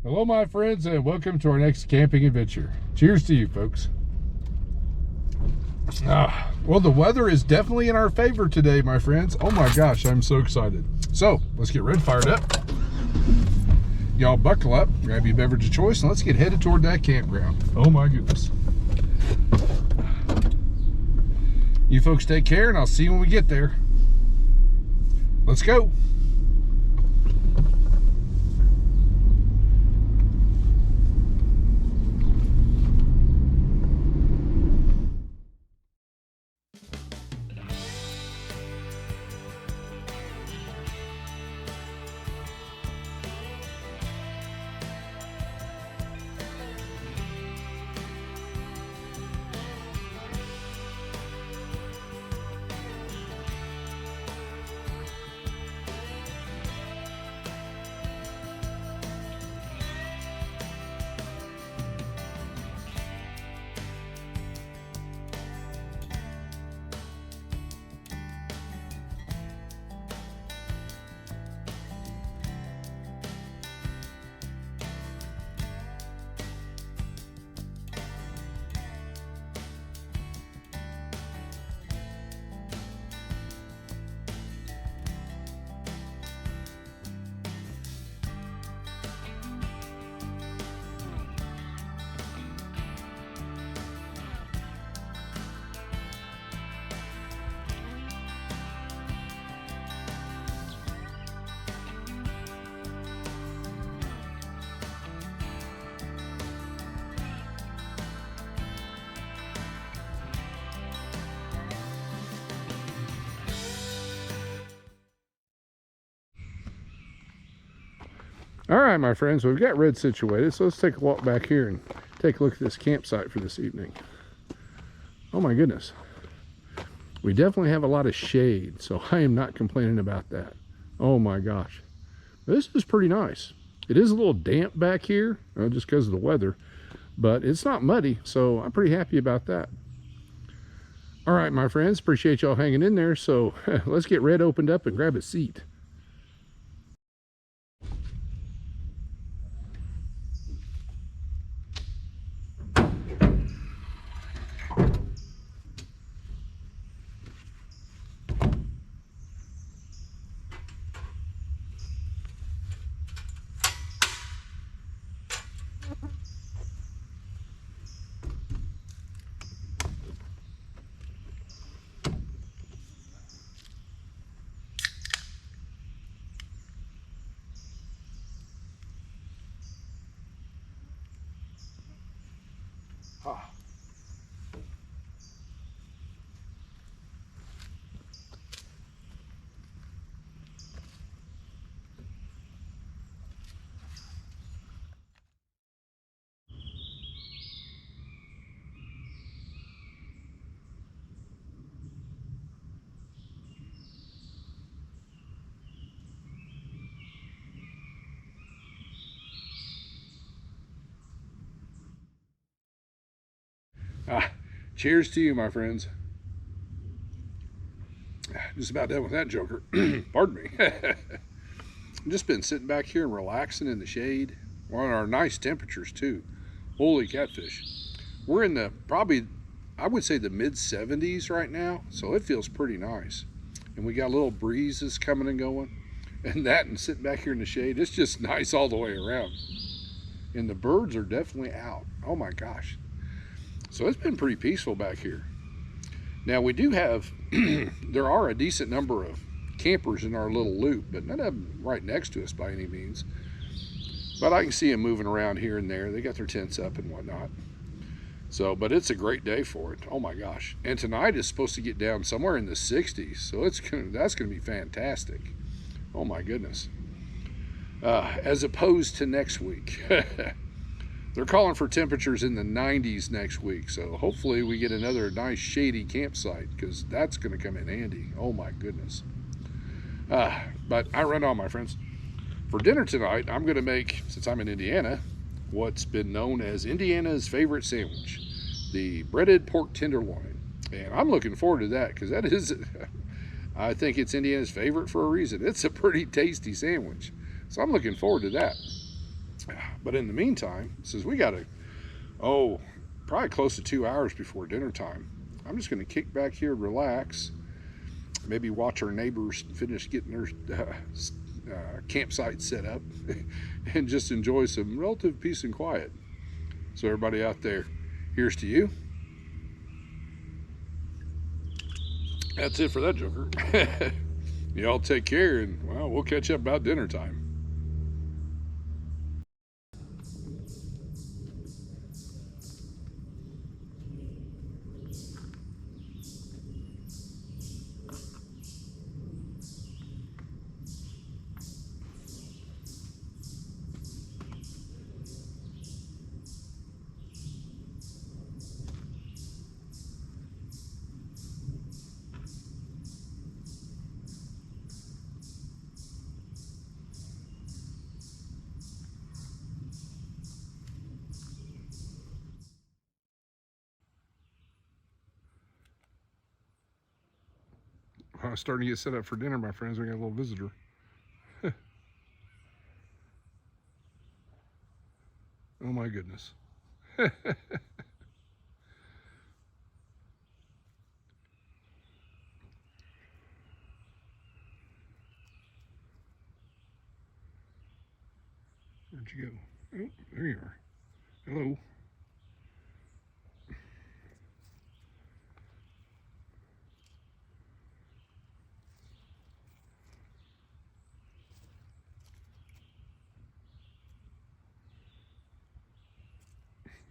Hello, my friends, and welcome to our next camping adventure. Cheers to you, folks. Well, the weather is definitely in our favor today, my friends. Oh my gosh, I'm so excited. So, let's get red fired up. Y'all buckle up, grab your beverage of choice, and let's get headed toward that campground. Oh my goodness. You folks take care, and I'll see you when we get there. Let's go. All right, my friends, we've got red situated, so let's take a walk back here and take a look at this campsite for this evening. Oh my goodness. We definitely have a lot of shade, so I am not complaining about that. Oh my gosh. This is pretty nice. It is a little damp back here, just because of the weather, but it's not muddy, so I'm pretty happy about that. All right, my friends, appreciate y'all hanging in there, so let's get red opened up and grab a seat. Cheers to you, my friends. Just about done with that joker. Pardon me. I've just been sitting back here and relaxing in the shade. We're on our nice temperatures too. Holy catfish. We're in the probably, I would say, the mid 70s right now, so it feels pretty nice. And we got little breezes coming and going. And that and sitting back here in the shade, it's just nice all the way around. And the birds are definitely out. Oh my gosh. So it's been pretty peaceful back here. Now we do have, there are a decent number of campers in our little loop, but none of them right next to us by any means. But I can see them moving around here and there. They got their tents up and whatnot. So, but it's a great day for it. Oh my gosh. And tonight is supposed to get down somewhere in the 60s. So that's going to be fantastic. Oh my goodness. As opposed to next week. They're calling for temperatures in the 90s next week, so hopefully we get another nice shady campsite, because that's going to come in handy. Oh my goodness. But I run on, my friends. For dinner tonight, I'm going to make, since I'm in Indiana, what's been known as Indiana's favorite sandwich, the breaded pork tenderloin. And I'm looking forward to that, because that is, I think it's Indiana's favorite for a reason. It's a pretty tasty sandwich. So I'm looking forward to that. But in the meantime, since we got probably close to 2 hours before dinner time, I'm just going to kick back here and relax. Maybe watch our neighbors finish getting their campsite set up and just enjoy some relative peace and quiet. So everybody out there, here's to you. That's it for that joker. Y'all take care, and well, we'll catch up about dinner time. I'm starting to get set up for dinner, my friends. We got a little visitor. Oh my goodness. Where'd you go? Oh, there you are. Hello.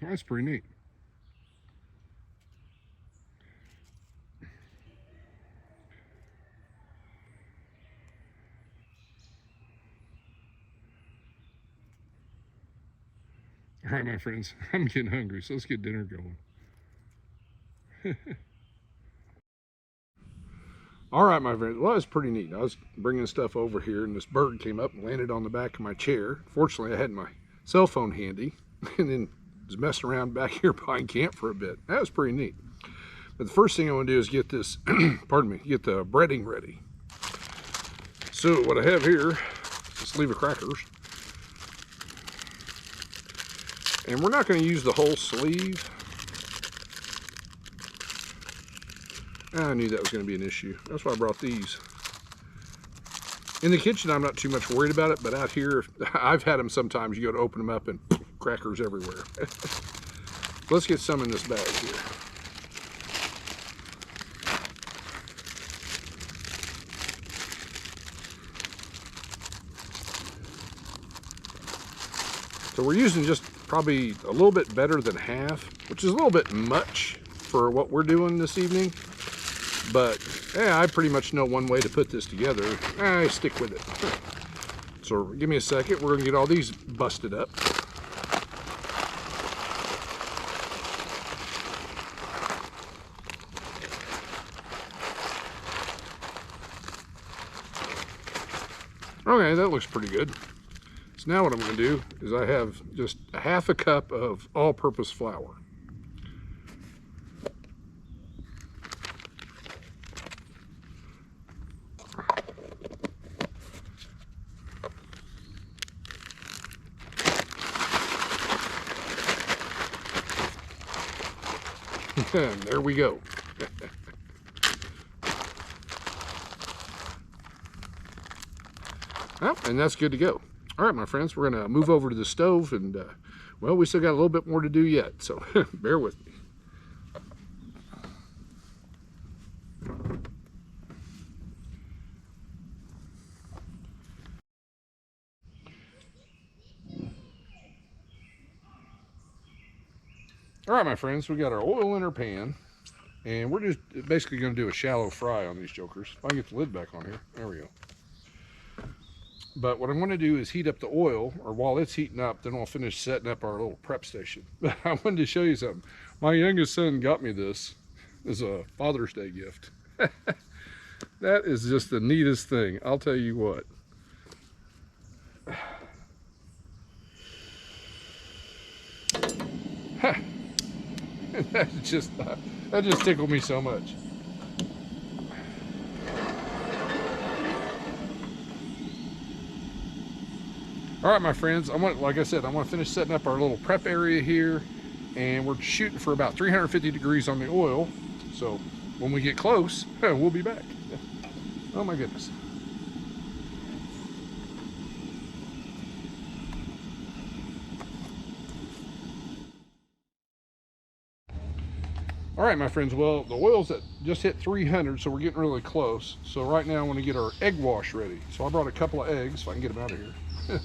That's pretty neat. All right, my friends, I'm getting hungry, so let's get dinner going. All right, my friends. Well, it's pretty neat. I was bringing stuff over here, and this bird came up and landed on the back of my chair. Fortunately, I had my cell phone handy, and then was messing around back here behind camp for a bit. That was pretty neat. But the first thing I want to do is get this, pardon me, get the breading ready. So what I have here is sleeve of crackers. And we're not going to use the whole sleeve. I knew that was going to be an issue. That's why I brought these. In the kitchen, I'm not too much worried about it, but out here, I've had them sometimes. You go to open them up and crackers everywhere. Let's get some in this bag here. So we're using just probably a little bit better than half, which is a little bit much for what we're doing this evening. But yeah, I pretty much know one way to put this together. I stick with it. So give me a second. We're gonna get all these busted up. Okay, that looks pretty good. So now what I'm going to do is I have just a half a cup of all-purpose flour. And there we go. Well, and that's good to go. All right, my friends, we're going to move over to the stove, and well, we still got a little bit more to do yet, so bear with me. All right, my friends, we got our oil in our pan, and we're just basically going to do a shallow fry on these jokers. If I can get the lid back on here, there we go. But what I'm going to do is heat up the oil, or while it's heating up, then I'll finish setting up our little prep station. But I wanted to show you something. My youngest son got me this as a Father's Day gift. That is just the neatest thing. I'll tell you what. that just tickled me so much. All right, my friends, like I said, I want to finish setting up our little prep area here, and we're shooting for about 350 degrees on the oil. So when we get close, we'll be back. Oh my goodness. All right, my friends, well, the oil's at just hit 300, so we're getting really close. So right now I want to get our egg wash ready. So I brought a couple of eggs, if I can get them out of here.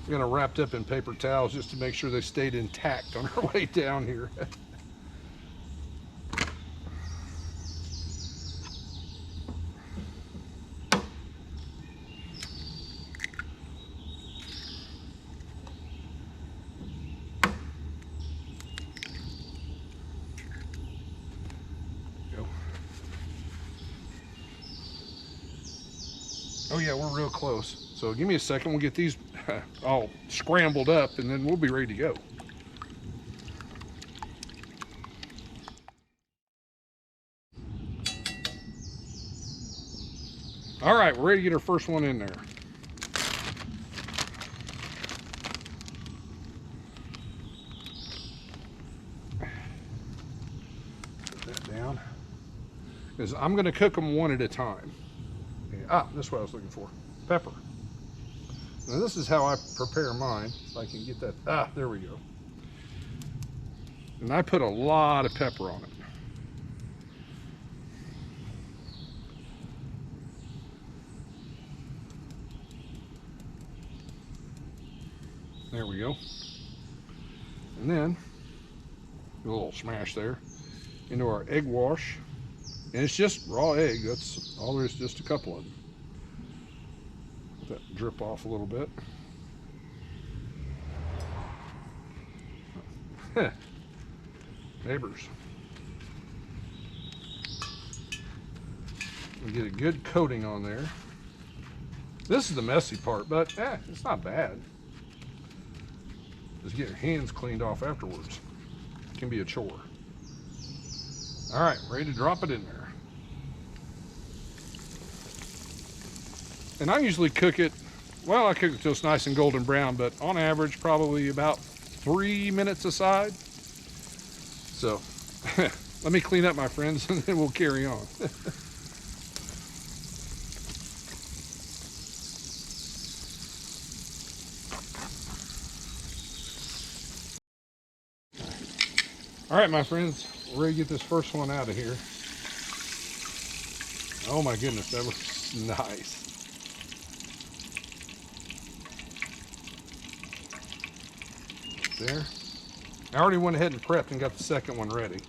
I'm gonna wrapped up in paper towels just to make sure they stayed intact on our way down here. Oh yeah, we're real close. So give me a second, we'll get these all scrambled up and then we'll be ready to go. All right, we're ready to get our first one in there. Put that down. Because I'm gonna cook them one at a time. This is what I was looking for. Pepper. Now this is how I prepare mine. If I can get that, there we go. And I put a lot of pepper on it. There we go. And then, a little smash there, into our egg wash. And it's just raw egg, that's all there is, just a couple of them. Let that drip off a little bit. Neighbors. We get a good coating on there. This is the messy part, but it's not bad. Just get your hands cleaned off afterwards. It can be a chore. All right, ready to drop it in there. And I usually cook it, well, I cook it till it's nice and golden brown, but on average, probably about 3 minutes aside. So, let me clean up, my friends, and then we'll carry on. All right, my friends, we're ready to get this first one out of here. Oh my goodness, that looks nice. There. I already went ahead and prepped and got the second one ready.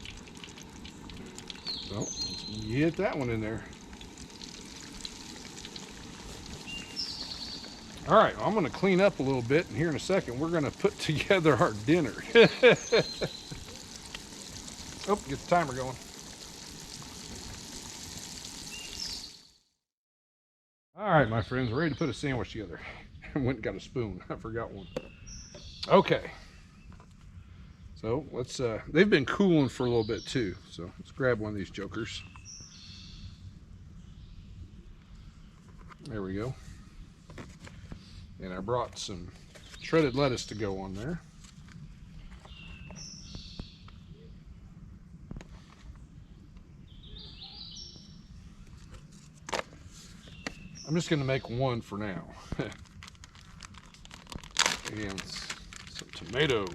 So, let's get that one in there. All right, I'm gonna clean up a little bit, and here in a second, we're gonna put together our dinner. Oh, get the timer going. All right, my friends, we're ready to put a sandwich together. I went and got a spoon, I forgot one. Okay. So let's, they've been cooling for a little bit too. So let's grab one of these jokers. There we go. And I brought some shredded lettuce to go on there. I'm just gonna make one for now. And some tomato.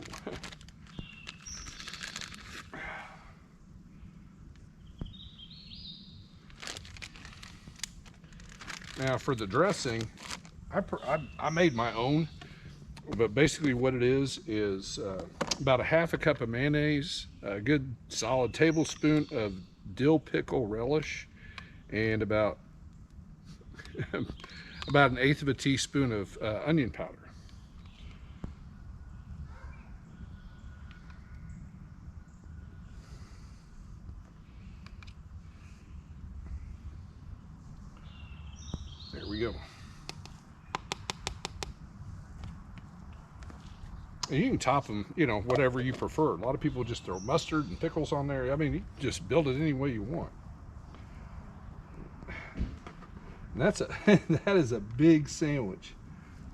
Now for the dressing, I made my own, but basically what it is about a half a cup of mayonnaise, a good solid tablespoon of dill pickle relish, and about about 1/8 of a teaspoon of onion powder. There we go. And you can top them, you know, whatever you prefer. A lot of people just throw mustard and pickles on there. I mean, you can just build it any way you want. And that's a that is a big sandwich.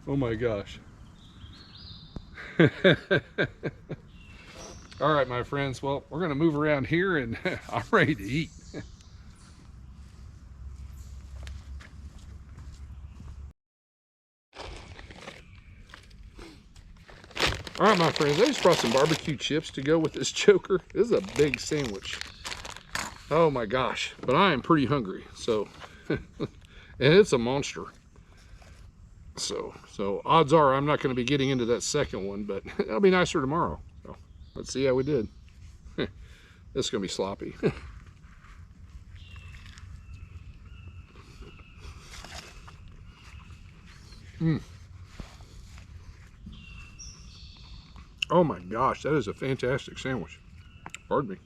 Oh my gosh. All right, my friends. Well, we're gonna move around here, and I'm ready to eat. All right, my friends. I just brought some barbecue chips to go with this choker. This is a big sandwich. Oh my gosh! But I am pretty hungry, so and it's a monster. So odds are I'm not going to be getting into that second one, but it'll be nicer tomorrow. So let's see how we did. This is going to be sloppy. Oh my gosh, that is a fantastic sandwich. Pardon me.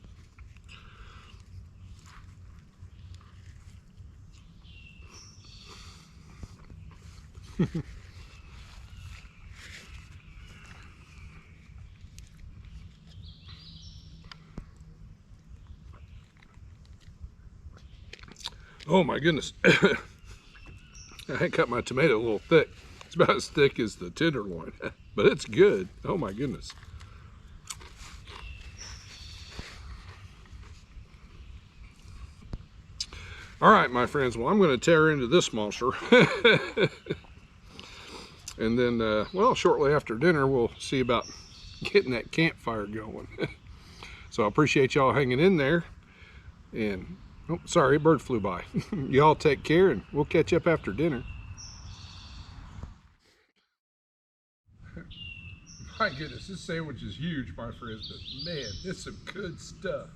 Oh my goodness. I cut my tomato a little thick. It's about as thick as the Tenderloin, but it's good. Oh my goodness. All right, my friends. Well, I'm going to tear into this monster. And then, well, shortly after dinner, we'll see about getting that campfire going. So I appreciate y'all hanging in there. And, oh, sorry, a bird flew by. Y'all take care, and we'll catch up after dinner. My goodness, this sandwich is huge, my friends, but man, it's some good stuff.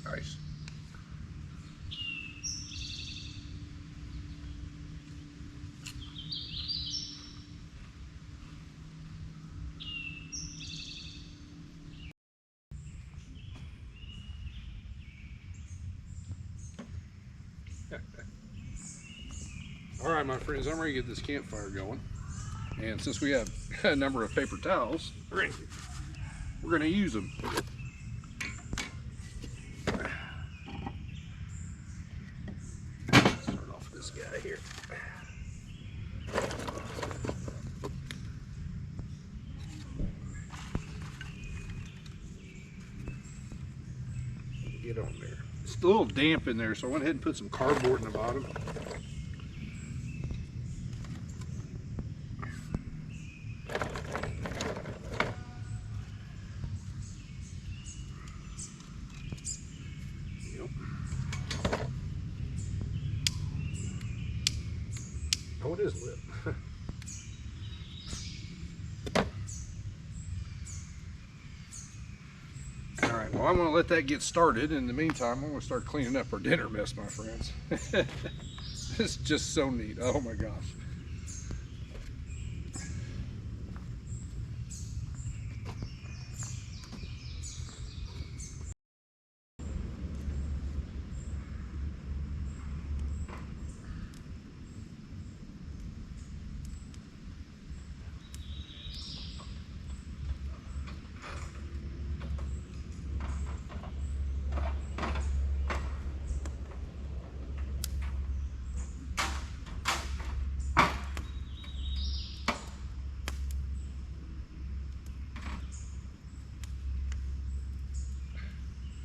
Nice. All right, my friends, I'm ready to get this campfire going. And since we have a number of paper towels, we're going to use them. Start off with this guy here. Get on there. It's a little damp in there, so I went ahead and put some cardboard in the bottom. Oh, it is lit. All right, well, I'm going to let that get started. In the meantime, I'm going to start cleaning up our dinner mess, my friends. It's just so neat. Oh my gosh.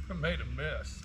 I made a mess.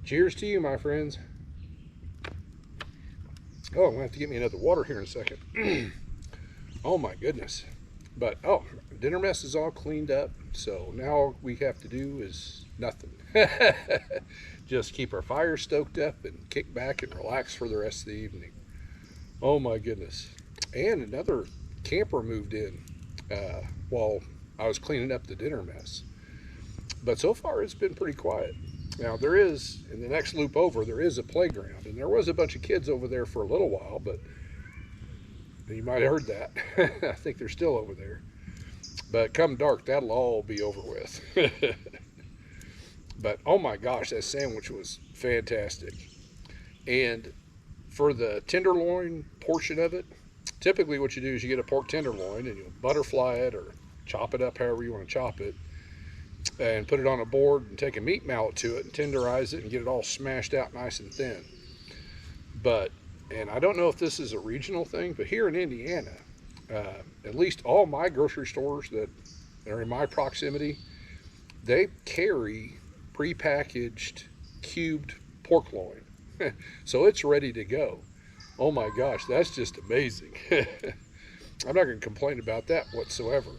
Cheers to you, my friends. Oh, I'm going to have to get me another water here in a second. Oh my goodness. But oh, dinner mess is all cleaned up, so now all we have to do is nothing. Just keep our fire stoked up and kick back and relax for the rest of the evening. Oh my goodness. And another camper moved in while I was cleaning up the dinner mess. But so far it's been pretty quiet. Now there is, in the next loop over, there is a playground, and there was a bunch of kids over there for a little while, but you might have heard that. I think they're still over there. But come dark, that'll all be over with. But oh my gosh, that sandwich was fantastic. And for the tenderloin portion of it, typically what you do is you get a pork tenderloin and you'll butterfly it or chop it up however you want to chop it, and put it on a board and take a meat mallet to it and tenderize it and get it all smashed out nice and thin. But, and I don't know if this is a regional thing, but here in Indiana, at least all my grocery stores that are in my proximity, they carry prepackaged cubed pork loin. So it's ready to go. Oh my gosh, that's just amazing. I'm not going to complain about that whatsoever.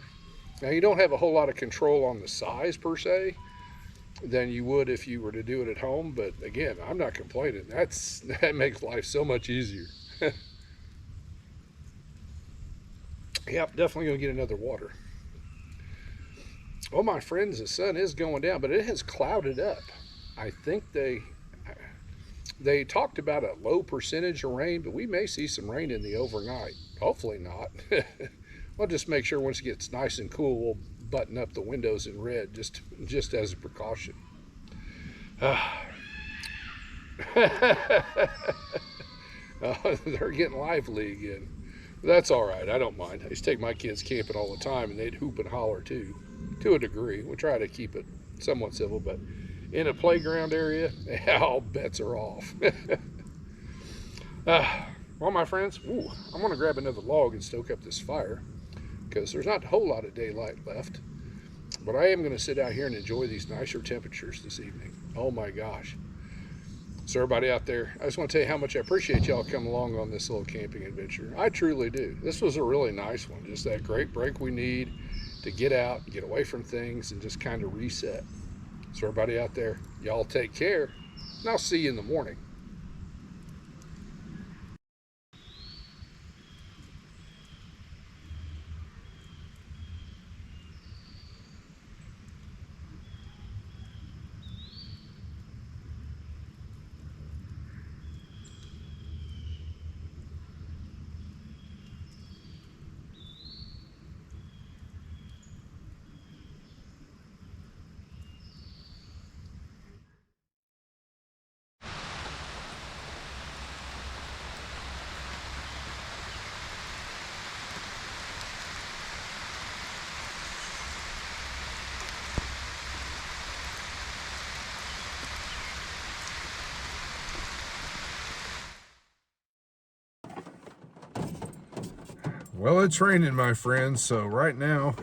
Now, you don't have a whole lot of control on the size per se than you would if you were to do it at home, but again, I'm not complaining. That makes life so much easier. Yep, definitely going to get another water. Oh, my friends, the sun is going down, but it has clouded up. I think they talked about a low percentage of rain, but we may see some rain in the overnight. Hopefully not. We'll just make sure once it gets nice and cool, we'll button up the windows in red just as a precaution. They're getting lively again. That's all right. I don't mind. I used to take my kids camping all the time, and they'd hoop and holler too, to a degree. We try to keep it somewhat civil, but in a playground area, all bets are off. Well, my friends, I'm going to grab another log and stoke up this fire, because there's not a whole lot of daylight left. But I am going to sit out here and enjoy these nicer temperatures this evening. Oh my gosh. So everybody out there, I just want to tell you how much I appreciate y'all coming along on this little camping adventure. I truly do. This was a really nice one. Just that great break we need to get out, get away from things, and just kind of reset. So everybody out there, y'all take care, and I'll see you in the morning. Well, it's raining, my friends, so right now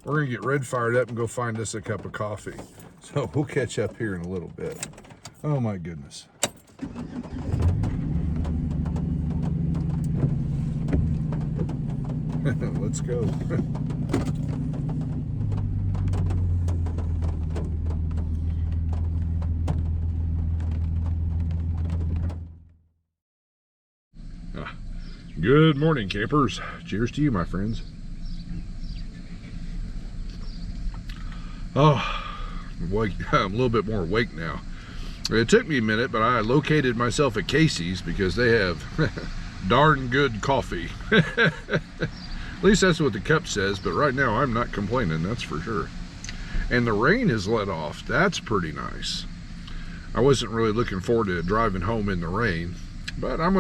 we're going to get Red fired up and go find us a cup of coffee. So we'll catch up here in a little bit. Oh my goodness. Let's go. Good morning, campers. Cheers to you, my friends. Oh, I'm a little bit more awake now. It took me a minute, but I located myself at Casey's because they have darn good coffee. At least that's what the cup says, but right now I'm not complaining, that's for sure. And the rain has let off. That's pretty nice. I wasn't really looking forward to driving home in the rain. But I'm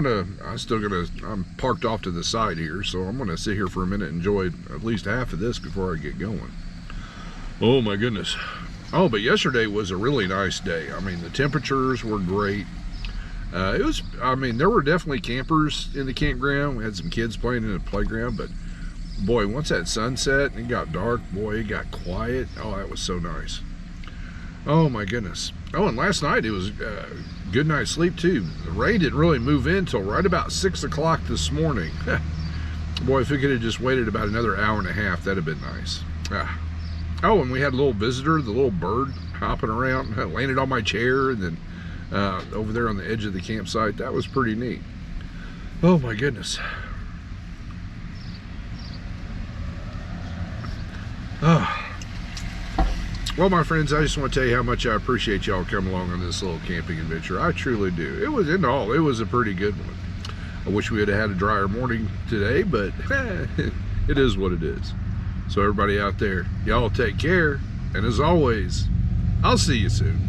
parked off to the side here, so I'm gonna sit here for a minute and enjoy at least half of this before I get going. Oh my goodness. Oh, but yesterday was a really nice day. I mean, the temperatures were great. There were definitely campers in the campground. We had some kids playing in the playground, but boy, once that sun set and it got dark, boy, it got quiet. Oh, that was so nice. Oh my goodness. Oh, and last night it was good night's sleep too. The rain didn't really move in until right about 6 o'clock this morning. Boy, if we could have just waited about another hour and a half, that'd have been nice. Oh, and we had a little visitor, the little bird hopping around, landed on my chair, and then over there on the edge of the campsite. That was pretty neat. Oh my goodness. Oh. Well, my friends, I just want to tell you how much I appreciate y'all coming along on this little camping adventure. I truly do. It was, in all, it was a pretty good one. I wish we had had a drier morning today, but it is what it is. So everybody out there, y'all take care. And as always, I'll see you soon.